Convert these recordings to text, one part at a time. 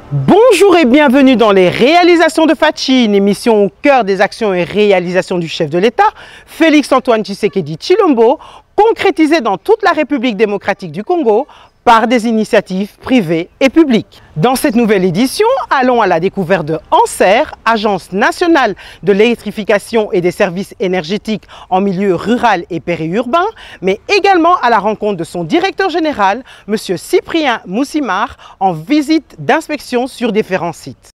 Bonjour et bienvenue dans les réalisations de Fatchi, une émission au cœur des actions et réalisations du chef de l'État, Félix-Antoine Tshisekedi Tshilombo, concrétisée dans toute la République démocratique du Congo par des initiatives privées et publiques. Dans cette nouvelle édition, allons à la découverte de ANSER, Agence nationale de l'électrification et des services énergétiques en milieu rural et périurbain, mais également à la rencontre de son directeur général, M. Cyprien Moussimar, en visite d'inspection sur différents sites.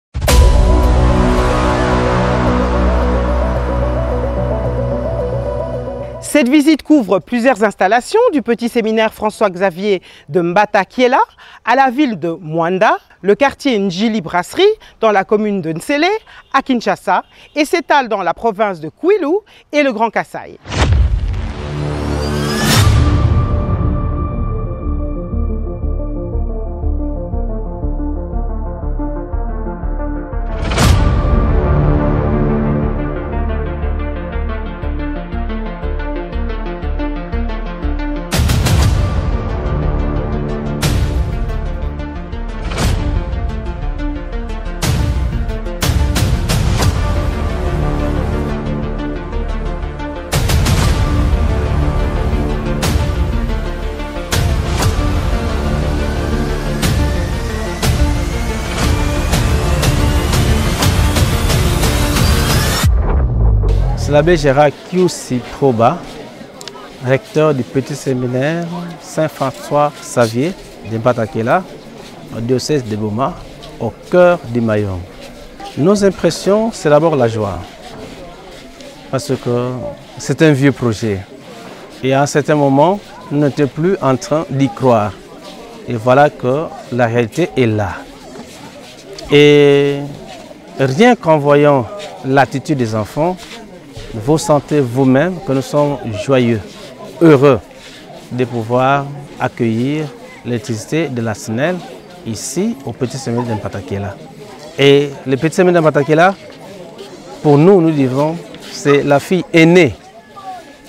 Cette visite couvre plusieurs installations, du petit séminaire François-Xavier de Mbata-Kiela à la ville de Mwanda, le quartier Njili Brasserie dans la commune de Nsele à Kinshasa et s'étale dans la province de Kwilu et le Grand Kasaï. C'est l'abbé Gérard Kiusi Proba, recteur du petit séminaire Saint-François-Xavier de Mbata-Kiela, au diocèse de Boma, au cœur du Mayom. Nos impressions, c'est d'abord la joie, parce que c'est un vieux projet. Et à un certain moment, nous n'étions plus en train d'y croire. Et voilà que la réalité est là. Et rien qu'en voyant l'attitude des enfants, vous sentez vous-même que nous sommes joyeux, heureux de pouvoir accueillir l'électricité de la SNEL ici au petit séminaire de Mbata-Kiela. Et le petit séminaire de Mbata-Kiela, pour nous, nous disons, c'est la fille aînée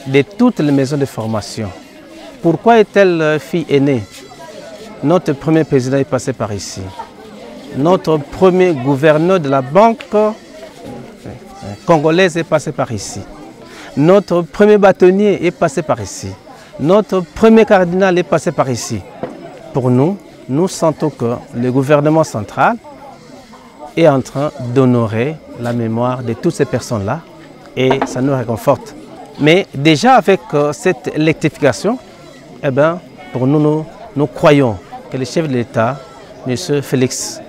de toutes les maisons de formation. Pourquoi est-elle fille aînée? Notre premier président est passé par ici. Notre premier gouverneur de la banque congolaise est passé par ici. Notre premier bâtonnier est passé par ici. Notre premier cardinal est passé par ici. Pour nous, nous sentons que le gouvernement central est en train d'honorer la mémoire de toutes ces personnes-là et ça nous réconforte. Mais déjà avec cette électrification, eh bien, pour nous, nous croyons que le chef de l'État, M. Félix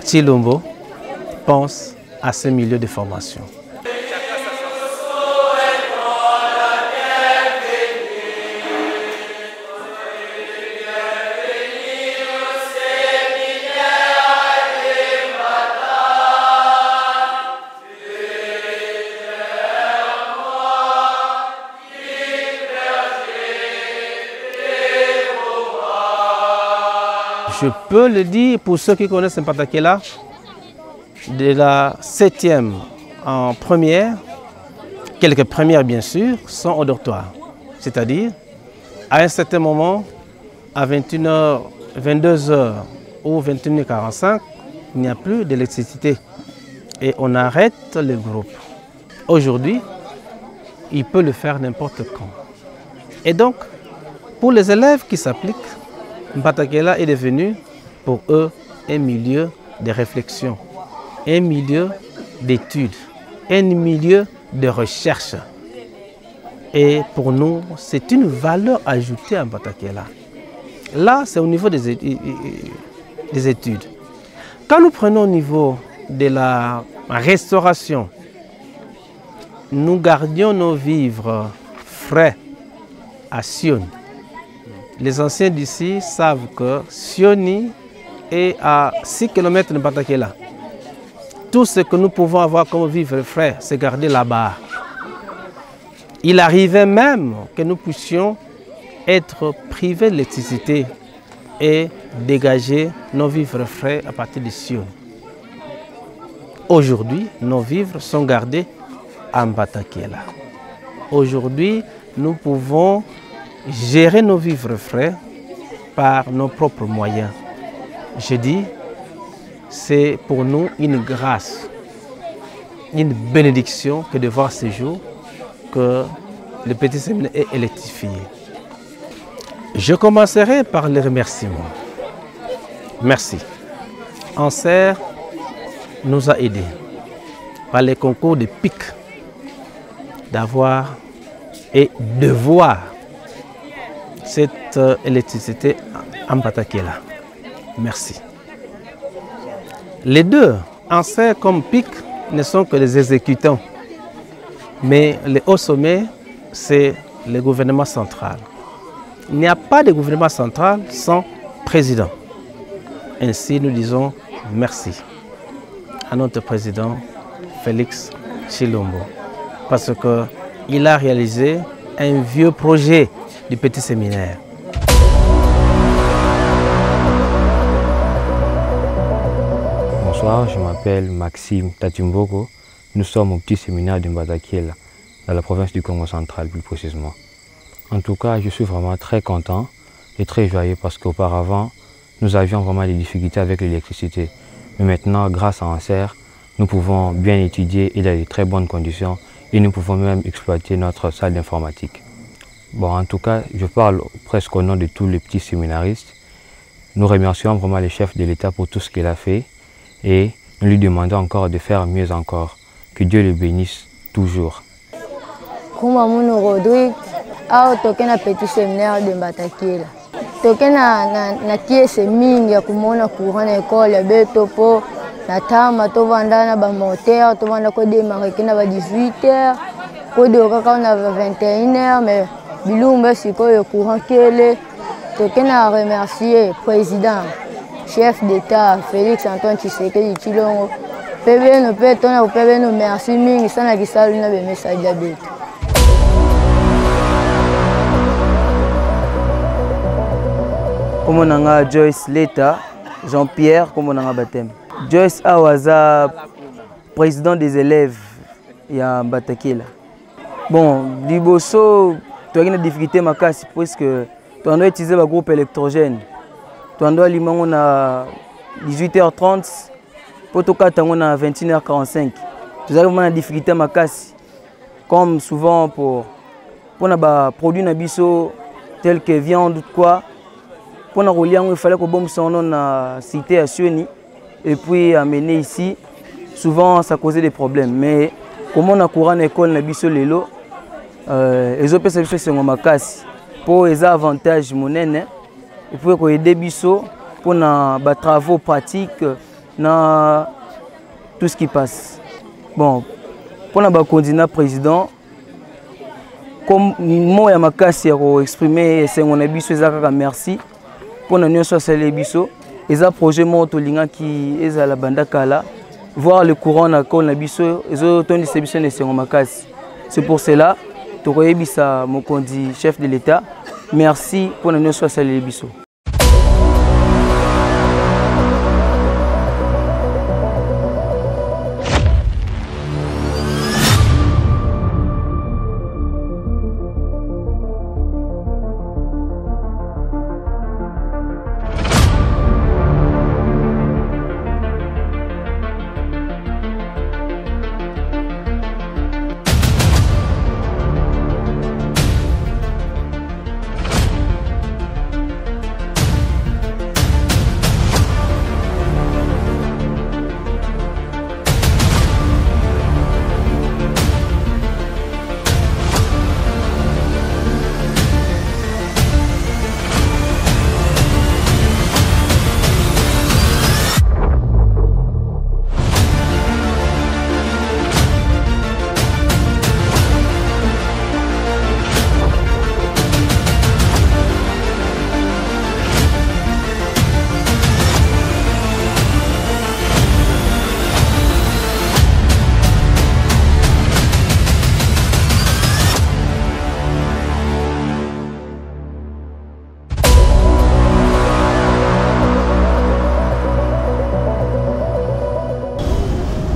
Tshilombo, pense à ce milieu de formation. Je peux le dire pour ceux qui connaissent Mbata-Kiela, de la 7e en première, quelques premières bien sûr, sont au dortoir. C'est-à-dire, à un certain moment, à 21h, 22h ou 21h45, il n'y a plus d'électricité et on arrête le groupe. Aujourd'hui, il peut le faire n'importe quand. Et donc, pour les élèves qui s'appliquent, Mbata-Kiela est devenu pour eux un milieu de réflexion, un milieu d'études, un milieu de recherche. Et pour nous, c'est une valeur ajoutée à Mbata-Kiela. Là, c'est au niveau des études. Quand nous prenons au niveau de la restauration, nous gardions nos vivres frais à Sioni. Les anciens d'ici savent que Sioni est à 6 km de Mbata-Kiela. Tout ce que nous pouvons avoir comme vivre frais, c'est garder là-bas. Il arrivait même que nous puissions être privés d'électricité et dégager nos vivres frais à partir de Sioni. Aujourd'hui, nos vivres sont gardés à Mbata-Kiela. Aujourd'hui, nous pouvons gérer nos vivres frais par nos propres moyens. Je dis, c'est pour nous une grâce, une bénédiction que de voir ce jour que le petit séminaire est électrifié. Je commencerai par les remerciements. Merci. Anser nous a aidés par les concours de PIC d'avoir et de voir cette électricité en Batakela. Merci. Les deux, Anser comme PIC, ne sont que des exécutants. Mais le haut sommet, c'est le gouvernement central. Il n'y a pas de gouvernement central sans président. Ainsi, nous disons merci à notre président Félix Tshilombo parce qu'il a réalisé un vieux projet du petit séminaire. Bonsoir, je m'appelle Maxime Tatumboko. Nous sommes au petit séminaire de Mbatakiela, dans la province du Congo central plus précisément. En tout cas, je suis vraiment très content et très joyeux parce qu'auparavant, nous avions vraiment des difficultés avec l'électricité. Mais maintenant, grâce à Anser, nous pouvons bien étudier et dans de très bonnes conditions et nous pouvons même exploiter notre salle d'informatique. Bon, en tout cas, je parle presque au nom de tous les petits séminaristes. Nous remercions vraiment le chef de l'État pour tout ce qu'il a fait et nous lui demandons encore de faire mieux encore. Que Dieu le bénisse toujours. Au toke na petit séminaire de Mbatakiela. Toke na pièce mingi ya kumona courant na école beto po na tama to vanda na ba moteur to vanda ko démarrer na ba 18h ko de kaka na 21h mais bilumba sikoyo courant kele toke na remercier président chef d'État Félix Antoine Tshisekedi Tshilombo pebe no pe to na pebe no merci mingi sana kisalu na be message ya beto. Comme on a Joyce Leta, Jean-Pierre, comme on a baptême. Joyce Awaza, président des élèves, il y a Mbatakiela. Bon, Liboso, tu as une difficulté parce que tu dois utiliser le groupe électrogène. Tu dois alimenter à 18h30, pour tout cas, tu as 21h45. Tu as une difficulté comme souvent pour les produits tels que viande ou quoi. Pour nous relier, il fallait que nous soyons dans la cité à Sioni et puis amener ici. Souvent, ça causait des problèmes. Mais comme on a courant à l'école, les autres personnes sont pour les avantages monnaie et puis qu'on aide biso pour les travaux pratiques dans tout ce qui passe. Bon, pour le candidat président, comme moi, je vais exprimer merci. Pour nous socialiser biso, les projets montolinga qui est à la banda kala, voir le courant na kol na biso, les autres distribution de sengomakasi. C'est pour cela que je mon condi chef de l'État. Merci pour nous socialiser biso.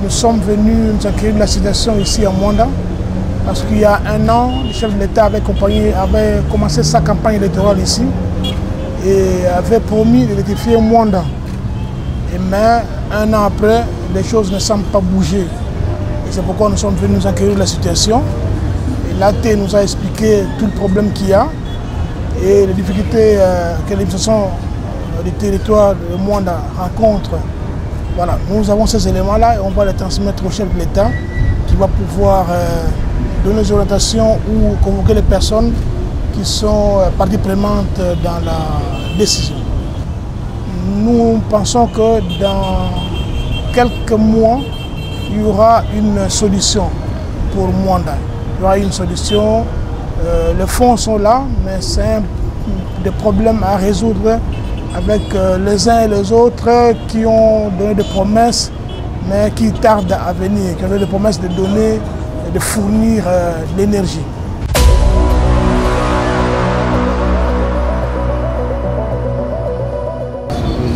Nous sommes venus nous accueillir de la situation ici à Mwanda parce qu'il y a un an, le chef de l'État avait commencé sa campagne électorale ici et avait promis d'électrifier Mwanda. Mais un an après, les choses ne semblent pas bouger. Et c'est pourquoi nous sommes venus nous acquérir de la situation. Et l'AT nous a expliqué tout le problème qu'il y a et les difficultés que l'administration du territoire de Mwanda rencontre. Voilà, nous avons ces éléments-là et on va les transmettre au chef de l'État qui va pouvoir donner des orientations ou convoquer les personnes qui sont partie prenante dans la décision. Nous pensons que dans quelques mois, il y aura une solution pour Mwanda. Il y aura une solution, les fonds sont là, mais c'est des problèmes à résoudre avec les uns et les autres qui ont donné des promesses, mais qui tardent à venir, qui ont donné des promesses de donner et de fournir de l'énergie.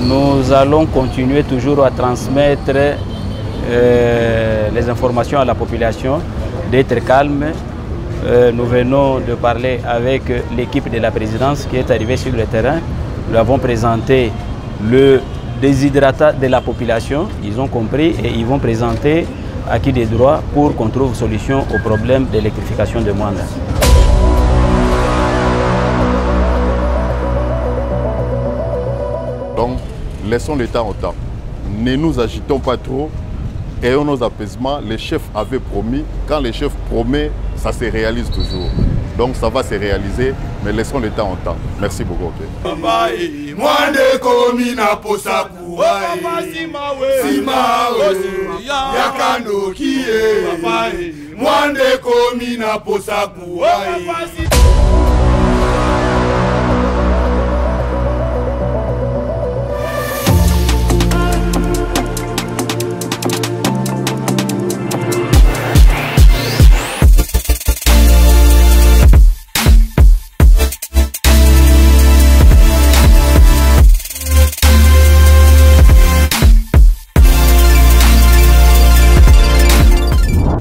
Nous allons continuer toujours à transmettre les informations à la population, d'être calme. Nous venons de parler avec l'équipe de la présidence qui est arrivée sur le terrain. Nous avons présenté le déshydratat de la population. Ils ont compris et ils vont présenter acquis des droits pour qu'on trouve solution au problème d'électrification de Mwanda. Donc, laissons l'État en temps. Ne nous agitons pas trop. Ayons nos apaisements. Les chefs avaient promis. Quand les chefs promettent, ça se réalise toujours. Donc ça va se réaliser, mais laissons l'État en temps. Merci beaucoup.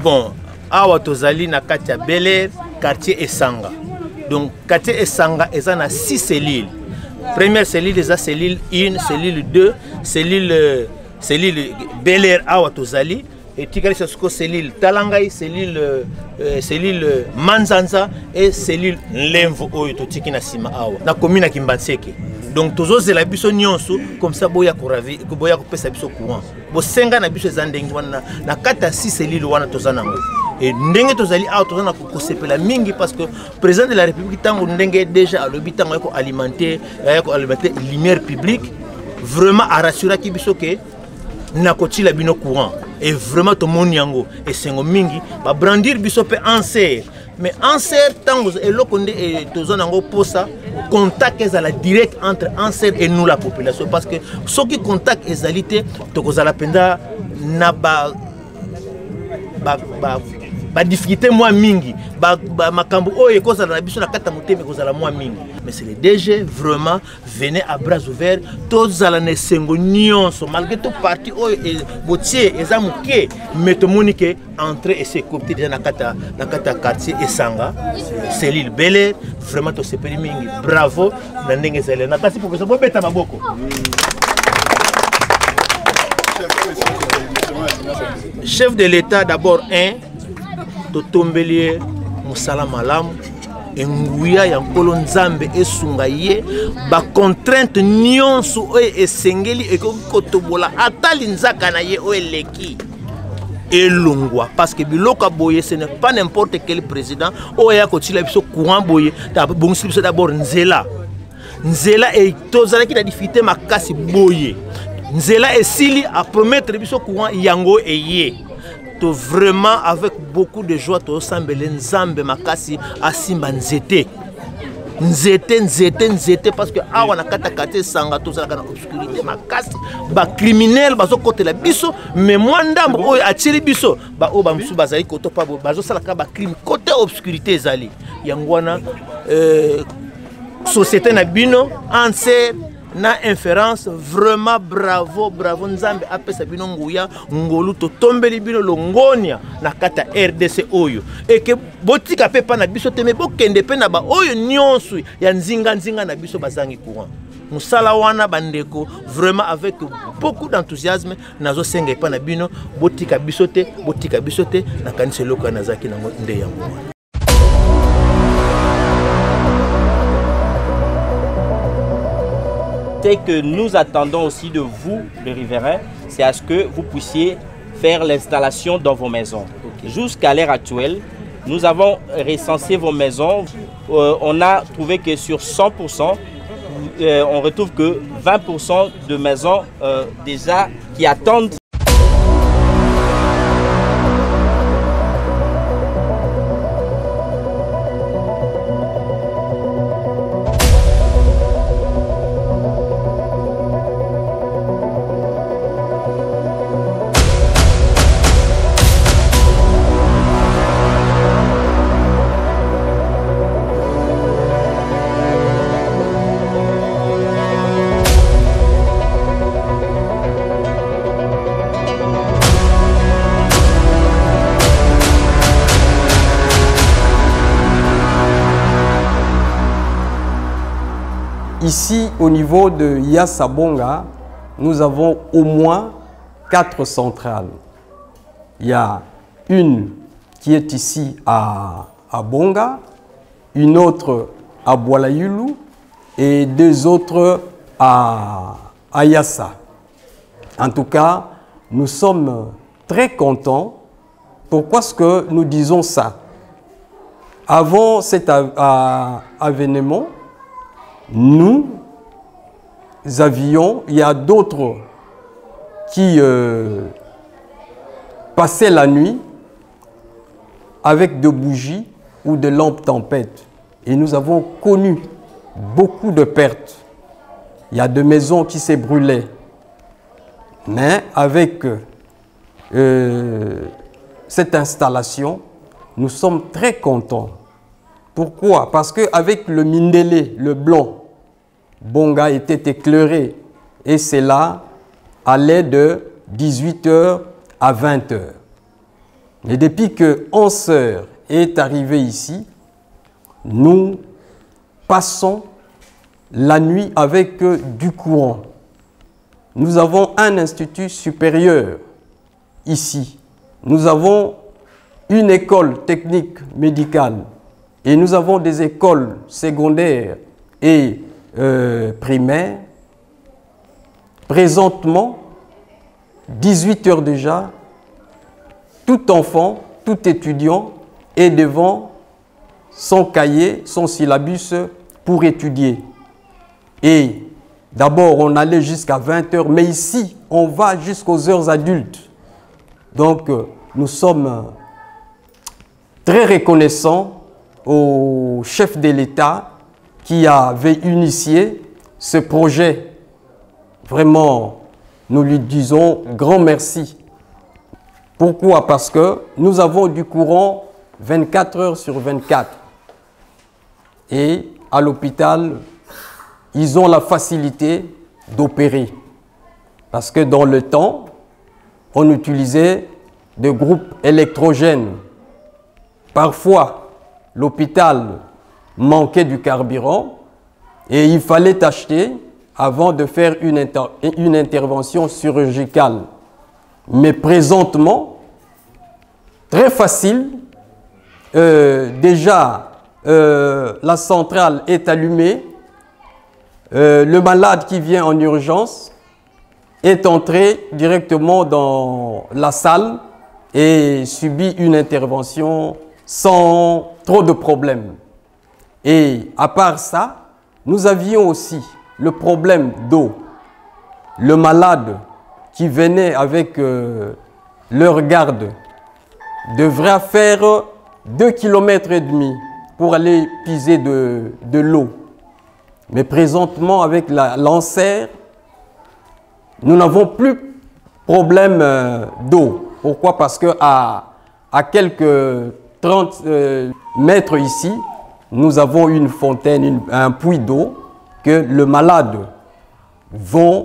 Bon, awa tozali na kati ya Bel Air, quartier Esanga. Donc quartier Esanga est na 6 cellules. Première cellule est cellule 1, cellule 2, cellule Bel Air awa tozali et tikali soko cellule Talangai, cellule Manzanza et cellule Nlemvo oyo totiki na sima awa. Na commune ya Kimbanseke. Donc tozozela biso nyonso comme ça boya koravi boya kopesa biso courant. Bo senga na biso ezandengi wana na kata 6 cellules wana tozana ngo. Et ndenge tozali awa tozana kokosepela mingi parce que président de la République tango ndenge déjà alobi tango yako alimenter lumière publique vraiment a rassuré ki biso ke na kotila bino courant et vraiment to moni yango et sengo mingi ba brandir biso pe anser. Mais Anser tango eloko nde tozana ngo posa contact ezala direct entre Anser et nous la population parce que ce qui contact ezalité tokozala penda na ba difficulté moi mingi makambo oyo ekozala na biso na kata motema ekozala moi mingi mais c'est le DG vraiment venez à bras ouverts tozala na sengo nyonso malgré tout parti oyo botier eza muke mais tomoni ke entrer et se copter déjà na kata quartier Esanga cellule Bel Air vraiment to sepeli mingi bravo na ndenge zele na kasi pour que ça beta maboko. Chef de l'État d'abord totombelier musala malamu enguya ya nkolo nzambe esunga ye ba contrainte nyonso oyo esengeli ekokotobola atali nzaka na ye oyo eleki elongwa parce que biloko boye ce n'est pas n'importe quel président oyo akotila biso courant boye bongisi biso d'abord nzela et tozalaki na difficulté makasi boye nzela esili a promettre biso courant yango eye to vraiment avec beaucoup de joie to sambele nzambe makasi asimba nzete parce que awa na kata kate sanga to zalaka na obscurité makasi ba criminel bazo kotela biso mais mwandambo oyo atili biso ba o ba msu bazali koto pa bazo salaka ba crime côté obscurité ezali yangwana société na bino Anser na inférence vraiment bravo nzambe apesa bino nguya ngolu to tombeli bino longonia na kata RDC oyo et que botika pe pa na biso teme bokende pe na ba oyo nyonso ya nzinga na biso bazangi courant musala wana bandeko vraiment avec beaucoup d'enthousiasme nazo senga pa na bino botika bisote na kanisa loka nazaki nango nde yango. Ce que nous attendons aussi de vous, les riverains, c'est à ce que vous puissiez faire l'installation dans vos maisons. Jusqu'à l'heure actuelle, nous avons recensé vos maisons. On a trouvé que sur 100%, on retrouve que 20% de maisons déjà qui attendent. Ici, au niveau de Yassabonga, nous avons au moins 4 centrales. Il y a une qui est ici à Bonga, une autre à Boalayulu et 2 autres à Yassa. En tout cas, nous sommes très contents. Pourquoi est-ce que nous disons ça? Avant cet avènement, nous avions, il y a d'autres qui passaient la nuit avec de bougies ou de lampes tempête. Et nous avons connu beaucoup de pertes. Il y a des maisons qui s'est brûlées. Mais avec cette installation, nous sommes très contents. Pourquoi? Parce qu'avec le Mindélé, le blanc, Bonga était éclairé. Et c'est là, allait de 18h à 20h. Et depuis que 11h est arrivé ici, nous passons la nuit avec du courant. Nous avons un institut supérieur ici. Nous avons une école technique médicale. Et nous avons des écoles secondaires et primaires. Présentement, 18h déjà, tout enfant, tout étudiant est devant son cahier, son syllabus pour étudier. Et d'abord, on allait jusqu'à 20h, mais ici, on va jusqu'aux heures adultes. Donc, nous sommes très reconnaissants au chef de l'État qui avait initié ce projet. Vraiment, nous lui disons grand merci. Pourquoi? Parce que nous avons du courant 24 heures sur 24. Et à l'hôpital, ils ont la facilité d'opérer. Parce que dans le temps, on utilisait des groupes électrogènes. Parfois, l'hôpital manquait du carburant et il fallait acheter avant de faire une intervention chirurgicale. Mais présentement, très facile, déjà la centrale est allumée, le malade qui vient en urgence est entré directement dans la salle et subit une intervention sans trop de problèmes. Et à part ça, nous avions aussi le problème d'eau. Le malade qui venait avec leur garde devrait faire 2,5 km pour aller puiser de l'eau. Mais présentement, avec la lancère, nous n'avons plus de problème d'eau. Pourquoi? Parce qu'à quelques 30 mètres ici, nous avons une fontaine, un puits d'eau que le malade va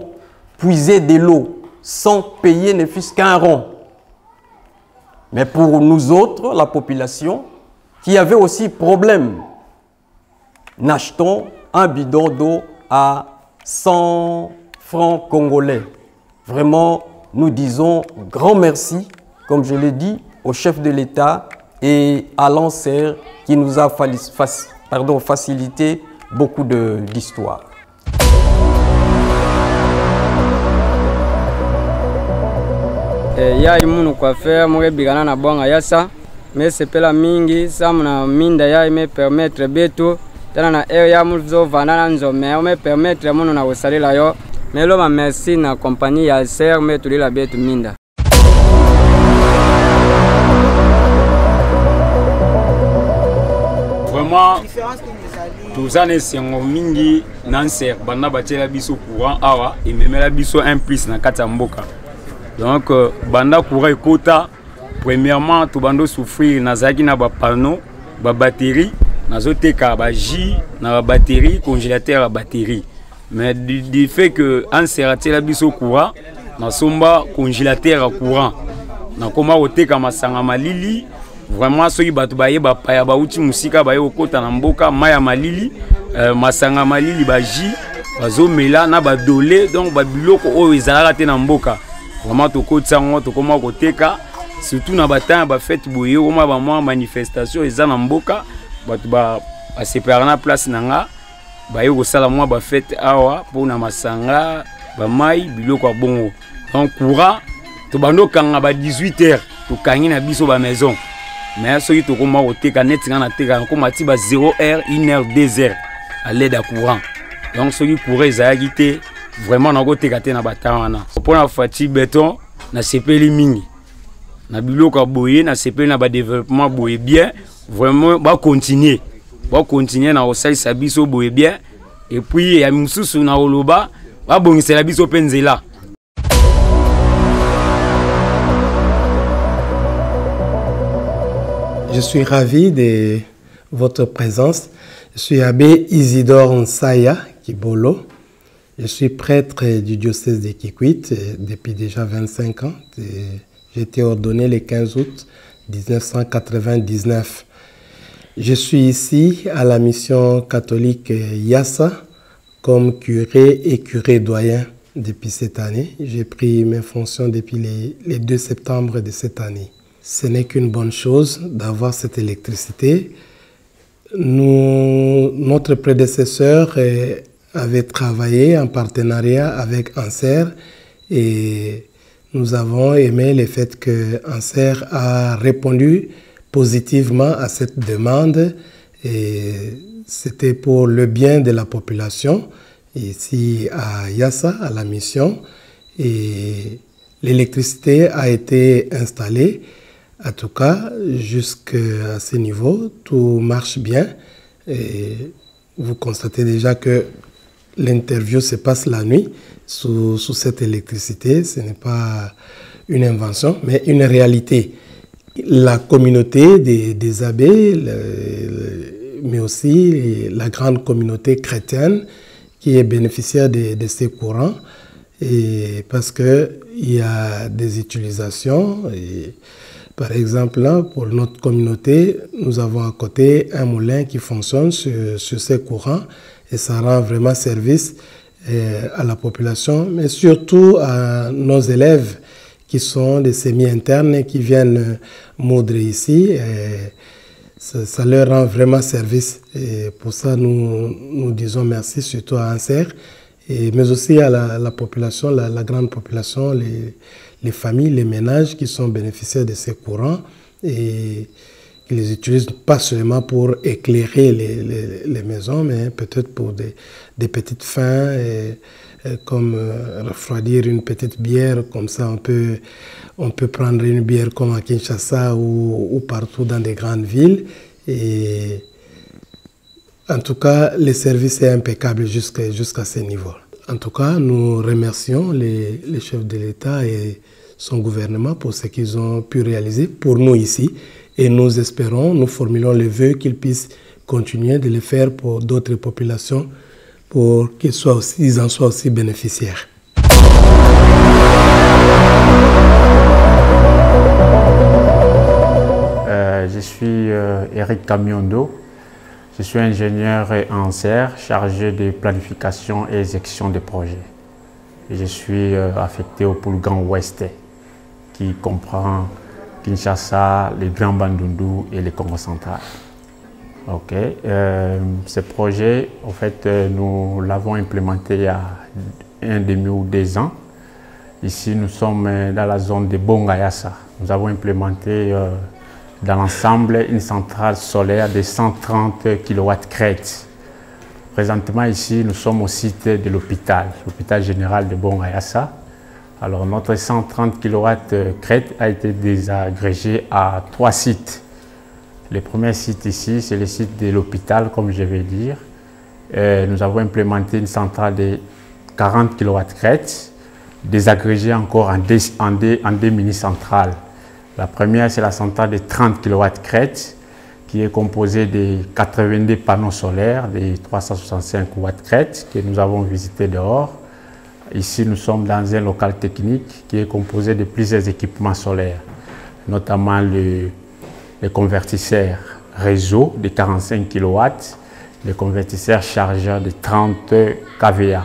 puiser de l'eau sans payer ne fût-ce qu'un rond. Mais pour nous autres, la population, qui avait aussi problème, n'achetons un bidon d'eau à 100 francs congolais. Vraiment, nous disons grand merci, comme je l'ai dit, au chef de l'État et à l'ANSER qui nous a facilité beaucoup d'histoires. Ya imunu kwa faire mo bigana na bonga yasa mais c'est pela mingi samna minda ya me permettre beto tana na ya mu zo vana na nzo me permettre munu na usalila yo mais lo ma merci na compagnie ya ser me tulila beto minda. Vraiment tous années sengo mingi nanser banda batela biso courant awa et memela biso un plus na kata mboka. Donc, banda courant ekota, premièrement, tout bando souffrir nazaki na ba panneau, ba batterie, nazoteka ba J, na ba batterie, congélateur à batterie. Mais du fait que en serati la biso courant, na somba congélateur à courant. Na koma oteka masanga malili, vraiment soki batu baye ba paya ba uti musika baye okota na mboka maya malili, masanga malili ba J, bazo mela na ba dolé, donc ba biloko oyo ezalaka te na mboka. Vraiment tokotsango tokoma koteka surtout na batanga ba fête boye oma ba mwa manifestation eza na mboka batu ba séparer na place nanga ba yo sala mwa ba fête awa pona masanga ba mai biloko bongo. Donc courant to bando kanga ba 18h to kangi na biso ba maison mais soki tokoma koteka net nga na teka ko mati ba 0h 1h 2h à l'aide à courant. Donc soki courant ezayaki te vraiment na koteka te na batana pour na fati béton na sepeli mingi na biloko boye na sepeli na ba développement boye bien vraiment ba continuer na osalisa biso boye bien et puis ya misusu na oloba ba bongisela biso penzela. Je suis ravi de votre présence. Je suis abbé Isidore Nsaya Kibolo. Je suis prêtre du diocèse de Kikwit depuis déjà 25 ans. J'ai été ordonné le 15 août 1999. Je suis ici à la mission catholique Yassa comme curé et curé doyen depuis cette année. J'ai pris mes fonctions depuis le 2 septembre de cette année. Ce n'est qu'une bonne chose d'avoir cette électricité. Notre prédécesseur avait travaillé en partenariat avec ANSER et nous avons aimé le fait que ANSER a répondu positivement à cette demande et c'était pour le bien de la population ici à Yassa, à la mission, et l'électricité a été installée. En tout cas, jusqu'à ce niveau, tout marche bien et vous constatez déjà que l'interview se passe la nuit sous cette électricité. Ce n'est pas une invention, mais une réalité. La communauté des abbés, mais aussi la grande communauté chrétienne qui est bénéficiaire de ces courants, et parce qu'il y a des utilisations. Et, par exemple, là, pour notre communauté, nous avons à côté un moulin qui fonctionne sur ces courants et ça rend vraiment service à la population, mais surtout à nos élèves qui sont des semi-internes et qui viennent moudre ici. Et ça leur rend vraiment service. Et pour ça, nous disons merci surtout à ANSER, mais aussi à la population, la grande population, les familles, les ménages qui sont bénéficiaires de ces courants et qui les utilisent pas seulement pour éclairer les maisons, mais peut-être pour des petites fins, comme refroidir une petite bière, comme ça on peut prendre une bière comme à Kinshasa ou partout dans des grandes villes. Et en tout cas, le service est impeccable jusqu'à ce niveau. En tout cas, nous remercions les chefs de l'État et son gouvernement pour ce qu'ils ont pu réaliser pour nous ici. Et nous espérons, nous formulons le vœu qu'ils puissent continuer de le faire pour d'autres populations pour qu'ils en soient aussi bénéficiaires. Je suis Eric Kamiondo. Je suis ingénieur en serre, chargé de planification et exécution des projets. Et je suis affecté au pôle Grand Ouest, qui comprend Kinshasa, les Grands Bandundu et les Congo central. Ok. Ce projet, en fait, nous l'avons implémenté il y a 1,5 ou 2 ans. Ici, nous sommes dans la zone de Bongayasa. Nous avons implémenté dans l'ensemble une centrale solaire de 130 kW crête. Présentement, ici, nous sommes au site de l'hôpital général de Bongayasa. Alors, notre 130 kW crête a été désagrégé à 3 sites. Le premier site ici, c'est le site de l'hôpital, comme je vais dire. Nous avons implémenté une centrale de 40 kW crête, désagrégée encore en deux mini-centrales. La première, c'est la centrale de 30 kW crête, qui est composée de 82 panneaux solaires de 365 watts crête que nous avons visité dehors. Ici, nous sommes dans un local technique qui est composé de plusieurs équipements solaires, notamment les convertisseurs réseau de 45 kW, les convertisseurs chargeurs de 30 kVA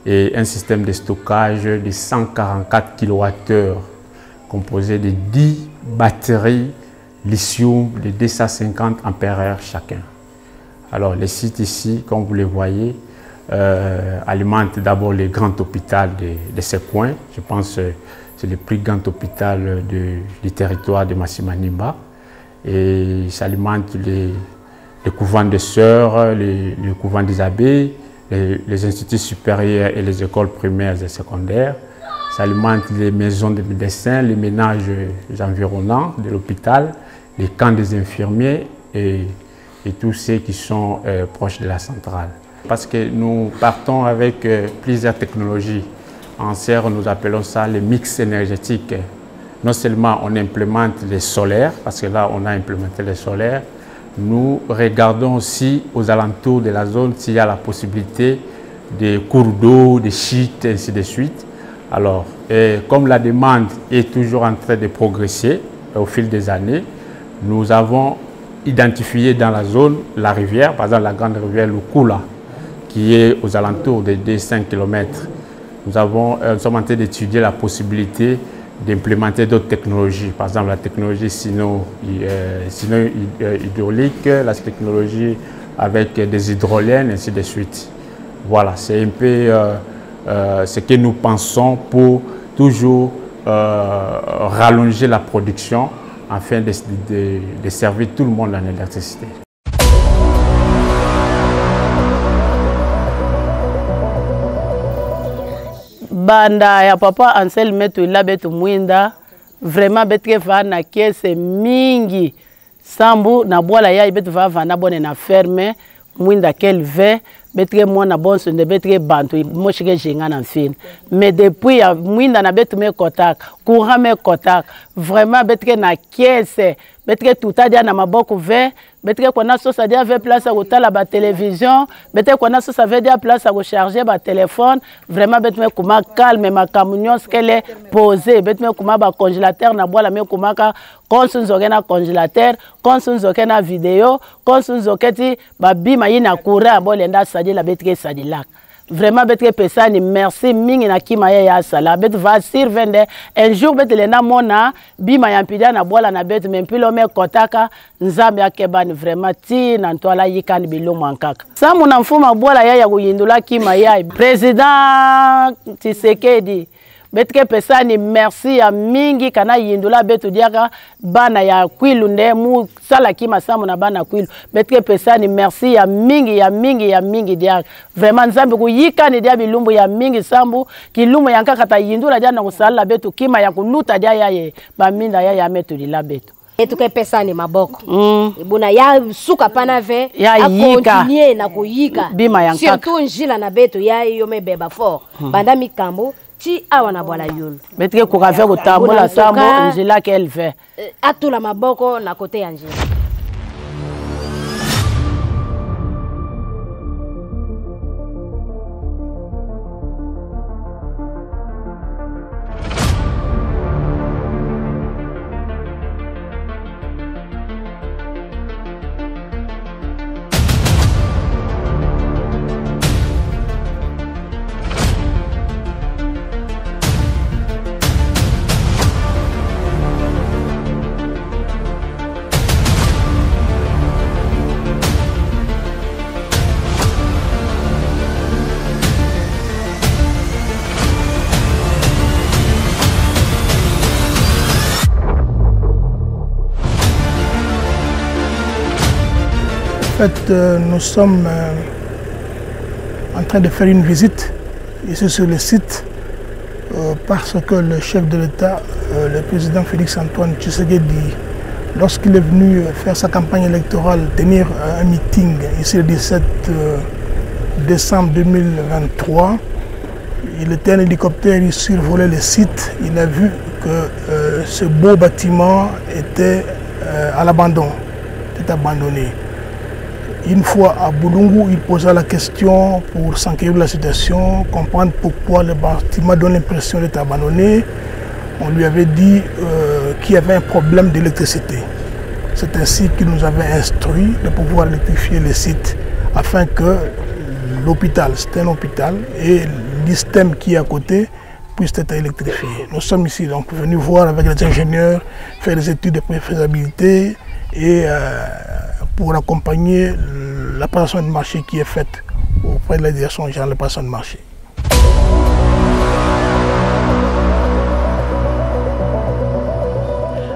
et un système de stockage de 144 kWh composé de 10 batteries lithium de 250 ampères chacun. Alors, les sites ici, comme vous le voyez, alimentent d'abord le grand hôpital de ce coin. Je pense que c'est le plus grand hôpital du territoire de Massimanimba. Et ça alimente les couvents de sœurs, les couvents des abbés, les instituts supérieurs et les écoles primaires et secondaires. Ça alimente les maisons de médecins, les ménages environnants de l'hôpital, les camps des infirmiers et tous ceux qui sont proches de la centrale. Parce que nous partons avec plusieurs technologies. En serre, nous appelons ça les mix énergétiques. Non seulement on implémente les solaires, parce que là on a implémenté les solaires, nous regardons aussi aux alentours de la zone s'il y a la possibilité de cours d'eau, de chutes, ainsi de suite. Alors, comme la demande est toujours en train de progresser au fil des années, nous avons identifié dans la zone la rivière, par exemple la grande rivière Lukula, qui est aux alentours de 200 km. Nous sommes en train d'étudier la possibilité d'implémenter d'autres technologies, par exemple la technologie sino-hydraulique, la technologie avec des hydroliennes, ainsi de suite. Voilà, c'est un peu ce que nous pensons pour toujours rallonger la production afin de servir tout le monde en électricité. Banda ya papa Ansel metu ila betu mwinda vraiment betke va na kese mingi sambu na bwala ya betu va vana bone na ferme mwinda kel ve betke mona bonso de betke bantu moshike jenga na fin mais depuis ya mwinda na betu me kotaka courant me kotaka vraiment betke na kese betke tutadia na maboko ve betke kona sosa dia ve place à kotala ba télévision betke kona sosa ve dia place à recharger ba téléphone vraiment betme kuma calme ma camion skele posé betme kuma ba congélateur na bola me kuma ka konsunzo na congélateur konsunzo na vidéo konsunzo keti ba bima yina courant bolenda sadi la betke sadi lak. Vraiment, betke pesani merci mingi na kima ya sala bet va sirvende un jour bet lena mona bima yampida na bola na bet mempilo me kotaka nzambe akebani vraiment ti na ntwala yikani bilomo ankaka samu na mfuma bola ya kuyindula kima ya président Tshisekedi betke pesani merci ya mingi kana yindula betu diaka bana ya kwilu nde mu sala kima samu na bana kwilu betke pesani merci ya mingi diaka vraiment nzambe kuyika ni dia bilumbu ya mingi sambu kilumbu yankaka ta yindula dia na kusala betu kima ya kunuta dia yaye baminda ya metu dila betu etuke pesani maboko ibuna ya suka pana ve ya continue na kuyika bima yankaka surtout njila na betu ya yo mebeba fort banda mikambo ti awana bwala yulu betike kukafe kutambola sambo njila ke elve atula maboko na kote ya njila. fait, nous sommes en train de faire une visite ici sur le site parce que le chef de l'État, le président Félix-Antoine Tshisekedi, lorsqu'il est venu faire sa campagne électorale, tenir un meeting ici le 17 décembre 2023, il était en hélicoptère, il survolait le site, il a vu que ce beau bâtiment était à l'abandon, était abandonné. Une fois à Boulungu, il posa la question pour s'enquérir de la situation, comprendre pourquoi le bâtiment donne l'impression d'être abandonné. On lui avait dit qu'il y avait un problème d'électricité. C'est ainsi qu'il nous avait instruit de pouvoir électrifier le site afin que l'hôpital, c'est un hôpital, et le système qui est à côté puisse être électrifié. Nous sommes ici donc venus voir avec les ingénieurs, faire des études de préfaisabilité et pour accompagner la préparation de marché qui est faite auprès de la direction générale de préparation de marché.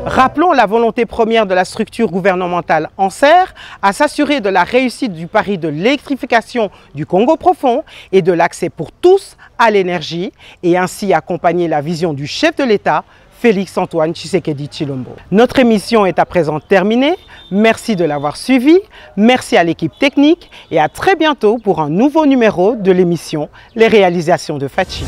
Rappelons la volonté première de la structure gouvernementale ANSER à s'assurer de la réussite du pari de l'électrification du Congo profond et de l'accès pour tous à l'énergie et ainsi accompagner la vision du chef de l'État, Félix-Antoine Tshisekedi Tshilombo. Notre émission est à présent terminée. Merci de l'avoir suivi. Merci à l'équipe technique et à très bientôt pour un nouveau numéro de l'émission Les réalisations de Fachi.